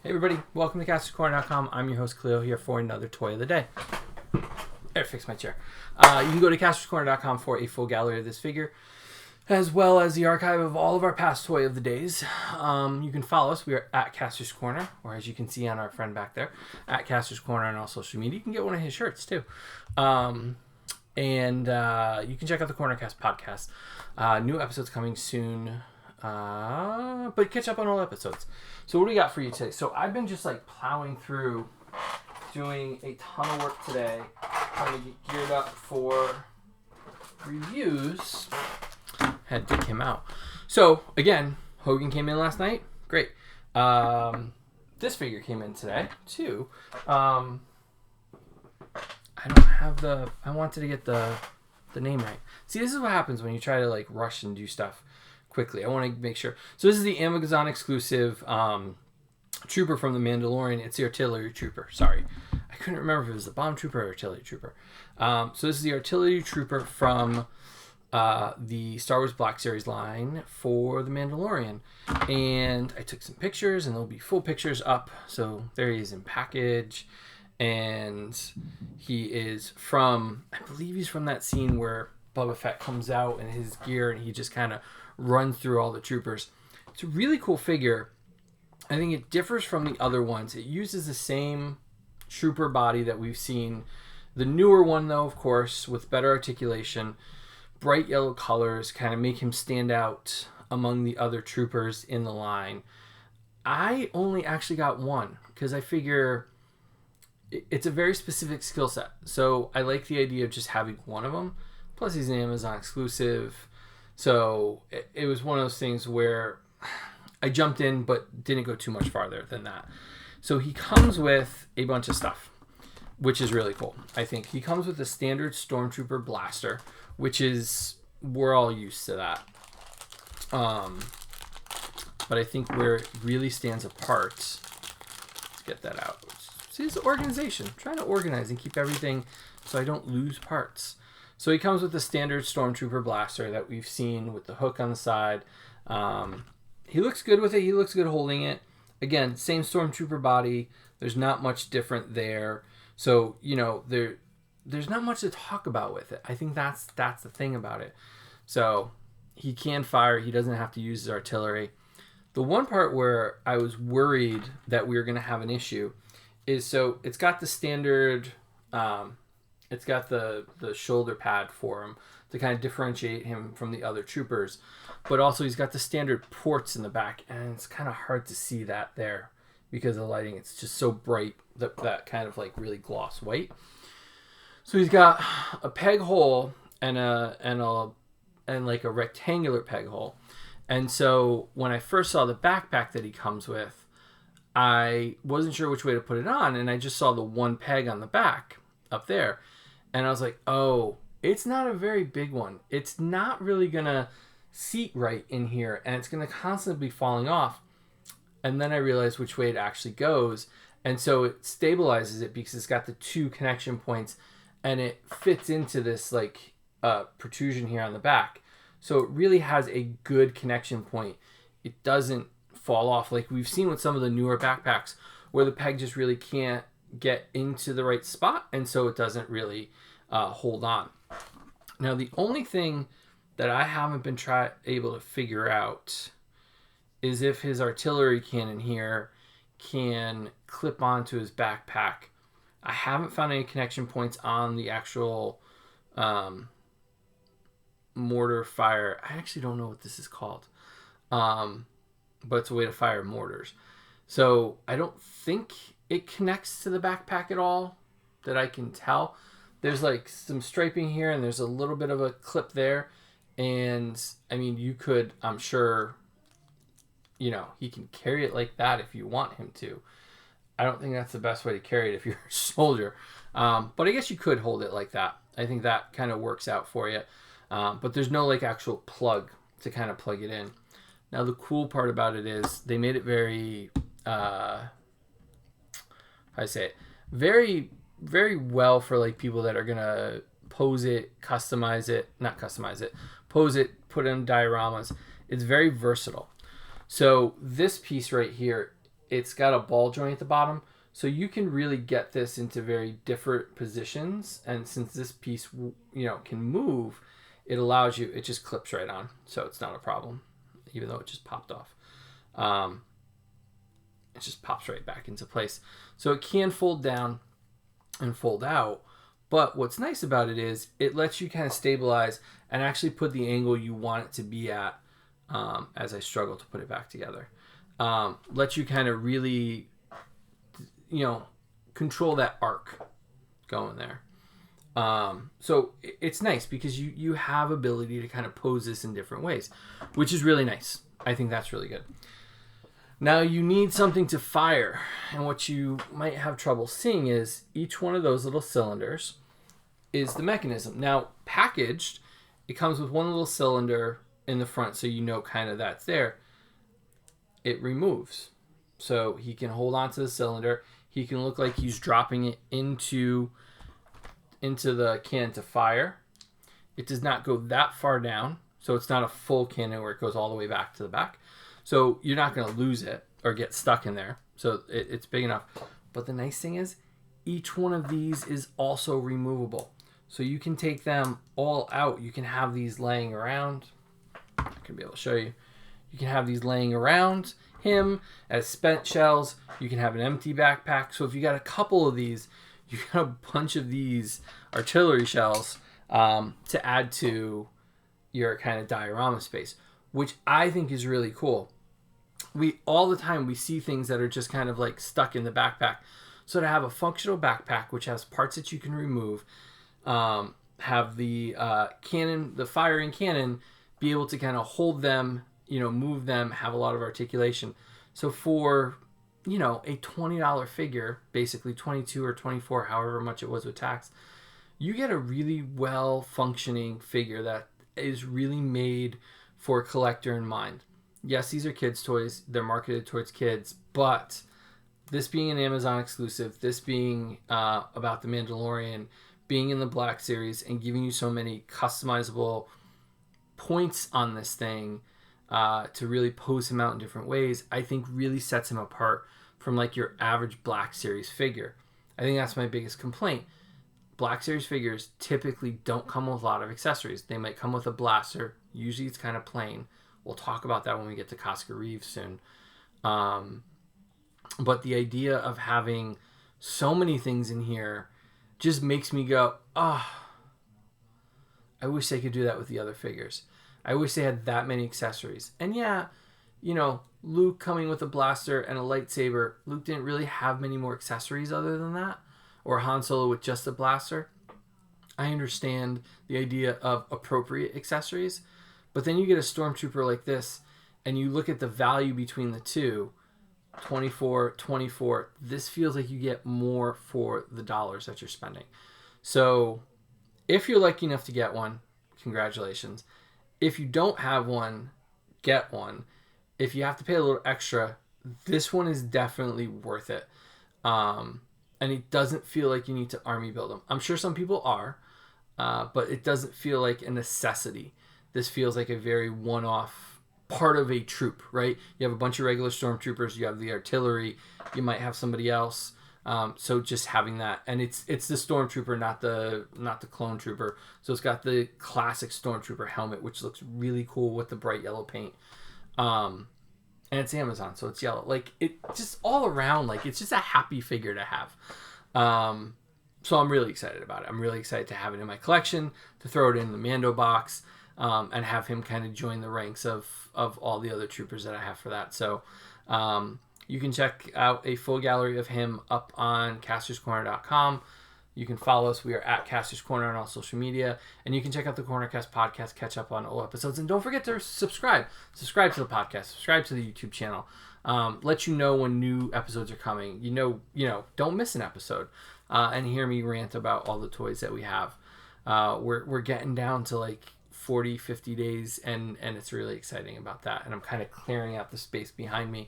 Hey everybody, welcome to KastorCorner.com. I'm your host Cleo here for another toy of the day. There, fix my chair. You can go to KastorCorner.com for a full gallery of this figure, as well as the archive of all of our past toy of the days. You can follow us. We are at Kastor's Corner, or as you can see on our friend back there, at Kastor's Corner on all social media. You can get one of his shirts too. And you can check out the Cornercast podcast. New episodes coming soon. But catch up on all episodes. So what do we got for you today? So I've been just like plowing through, doing a ton of work today, trying to get geared up for reviews. Had to come out. So again, Hogan came in last night. Great. This figure came in today too. I don't have I wanted to get the name right. See, this is what happens when you try to like rush and do stuff quickly. I want to make sure. So this is the Amazon exclusive trooper from the Mandalorian. It's the artillery trooper. Sorry, I couldn't remember if it was the bomb trooper or artillery trooper. So this is the artillery trooper from the Star Wars Black Series line for the Mandalorian. And I took some pictures, and there'll be full pictures up. So there he is in package. And he is from, I believe he's from that scene where Boba Fett comes out in his gear and he just kind of runs through all the troopers. It's a really cool figure. I think it differs from the other ones. It uses the same trooper body that we've seen. The newer one, though, of course, with better articulation, bright yellow colors kind of make him stand out among the other troopers in the line. I only actually got one because I figure it's a very specific skill set. So I like the idea of just having one of them. Plus, he's an Amazon exclusive. So it was one of those things where I jumped in but didn't go too much farther than that. So he comes with a bunch of stuff, which is really cool. I think he comes with a standard Stormtrooper blaster, which is, we're all used to that. But I think where it really stands apart, let's get that out. See, it's organization. I'm trying to organize and keep everything so I don't lose parts. So he comes with the standard Stormtrooper blaster that we've seen with the hook on the side. He looks good with it. He looks good holding it. Again, same Stormtrooper body. There's not much different there. So, you know, there's not much to talk about with it. I think that's the thing about it. So he can fire. He doesn't have to use his artillery. The one part where I was worried that we were going to have an issue is, so it's got the standard... it's got the shoulder pad for him to kind of differentiate him from the other troopers. But also he's got the standard ports in the back, and it's kind of hard to see that there because of the lighting. It's just so bright, that kind of like really gloss white. So he's got a peg hole and like a rectangular peg hole. And so when I first saw the backpack that he comes with, I wasn't sure which way to put it on, and I just saw the one peg on the back up there. And I was like, oh, it's not a very big one. It's not really going to seat right in here, and it's going to constantly be falling off. And then I realized which way it actually goes. And so it stabilizes it because it's got the two connection points, and it fits into this like protrusion here on the back. So it really has a good connection point. It doesn't fall off like we've seen with some of the newer backpacks where the peg just really can't get into the right spot, and so it doesn't really hold on. Now, the only thing that I haven't been able to figure out is if his artillery cannon here can clip onto his backpack. I haven't found any connection points on the actual mortar fire. I actually don't know what this is called, but it's a way to fire mortars. So I don't think it connects to the backpack at all that I can tell. There's like some striping here, and there's a little bit of a clip there. And I mean, you could, I'm sure, you know, he can carry it like that if you want him to. I don't think that's the best way to carry it if you're a soldier. But I guess you could hold it like that. I think that kind of works out for you. But there's no like actual plug to kind of plug it in. Now, the cool part about it is they made it very... very, very well for like people that are gonna pose it, pose it, put in dioramas. It's very versatile. So this piece right here it's got a ball joint at the bottom. So you can really get this into very different positions. And since this piece, can move, it allows you, it just clips right on. So it's not a problem, even though it just popped off. It just pops right back into place. So it can fold down and fold out. But what's nice about it is it lets you kind of stabilize and actually put the angle you want it to be at, as I struggle to put it back together. Lets you kind of really, control that arc going there. So it's nice because you have ability to kind of pose this in different ways, which is really nice. I think that's really good. Now you need something to fire, and what you might have trouble seeing is each one of those little cylinders is the mechanism. Now packaged, it comes with one little cylinder in the front, so kind of that's there. It removes, so he can hold on to the cylinder. He can look like he's dropping it into the can to fire. It does not go that far down, so it's not a full cannon where it goes all the way back to the back. So you're not going to lose it or get stuck in there. So it's big enough. But the nice thing is each one of these is also removable. So you can take them all out. You can have these laying around. I can be able to show you. You can have these laying around him as spent shells. You can have an empty backpack. So if you got a couple of these, you got a bunch of these artillery shells to add to your kind of diorama space, which I think is really cool. All the time we see things that are just kind of like stuck in the backpack. So to have a functional backpack, which has parts that you can remove, have the cannon, the firing cannon, be able to kind of hold them, move them, have a lot of articulation. So for, a $20 figure, basically 22 or 24, however much it was with tax, you get a really well functioning figure that is really made for a collector in mind. Yes, these are kids' toys. They're marketed towards kids, but this being an Amazon exclusive, this being about the Mandalorian, being in the Black Series, and giving you so many customizable points on this thing to really pose him out in different ways, I think really sets him apart from like your average Black Series figure. I think that's my biggest complaint. Black Series figures typically don't come with a lot of accessories. They might come with a blaster. Usually it's kind of plain. We'll talk about that when we get to Kastor Reeves soon. But the idea of having so many things in here just makes me go, I wish they could do that with the other figures. I wish they had that many accessories. And yeah, Luke coming with a blaster and a lightsaber. Luke didn't really have many more accessories other than that. Or Han Solo with just a blaster. I understand the idea of appropriate accessories. But then you get a stormtrooper like this, and you look at the value between the two, 24. This feels like you get more for the dollars that you're spending. So if you're lucky enough to get one, congratulations. If you don't have one, get one. If you have to pay a little extra, this one is definitely worth it. And it doesn't feel like you need to army build them. I'm sure some people are, but it doesn't feel like a necessity. This feels like a very one-off part of a troop, right? You have a bunch of regular stormtroopers. You have the artillery. You might have somebody else. So just having that, and it's the stormtrooper, not the clone trooper. So it's got the classic stormtrooper helmet, which looks really cool with the bright yellow paint. And it's Amazon, so it's yellow. Like it just all around, like it's just a happy figure to have. So I'm really excited about it. I'm really excited to have it in my collection, to throw it in the Mando box. And have him kind of join the ranks of all the other troopers that I have for that. So you can check out a full gallery of him up on castorscorner.com. You can follow us. We are at Kastor's Corner on all social media. And you can check out the Cornercast podcast, catch up on old episodes. And don't forget to subscribe. Subscribe to the podcast. Subscribe to the YouTube channel. Let you know when new episodes are coming. Don't miss an episode. And hear me rant about all the toys that we have. We're getting down to like 40, 50 days, and it's really exciting about that. And I'm kind of clearing out the space behind me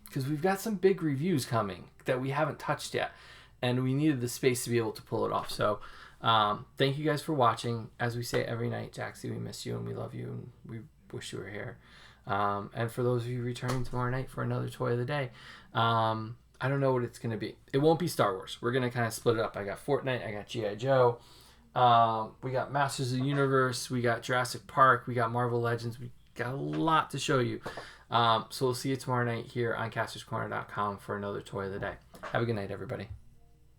because we've got some big reviews coming that we haven't touched yet, and we needed the space to be able to pull it off. So thank you guys for watching. As we say every night, Jaxie, we miss you and we love you and we wish you were here. And for those of you returning tomorrow night for another toy of the day, I don't know what it's going to be. It won't be Star Wars. We're going to kind of split it up. I got Fortnite. I got G.I. Joe. We got Masters of the Universe. We got Jurassic Park. We got Marvel Legends. We got a lot to show you. So we'll see you tomorrow night here on Castor'sCorner.com for another toy of the day. Have a good night, everybody.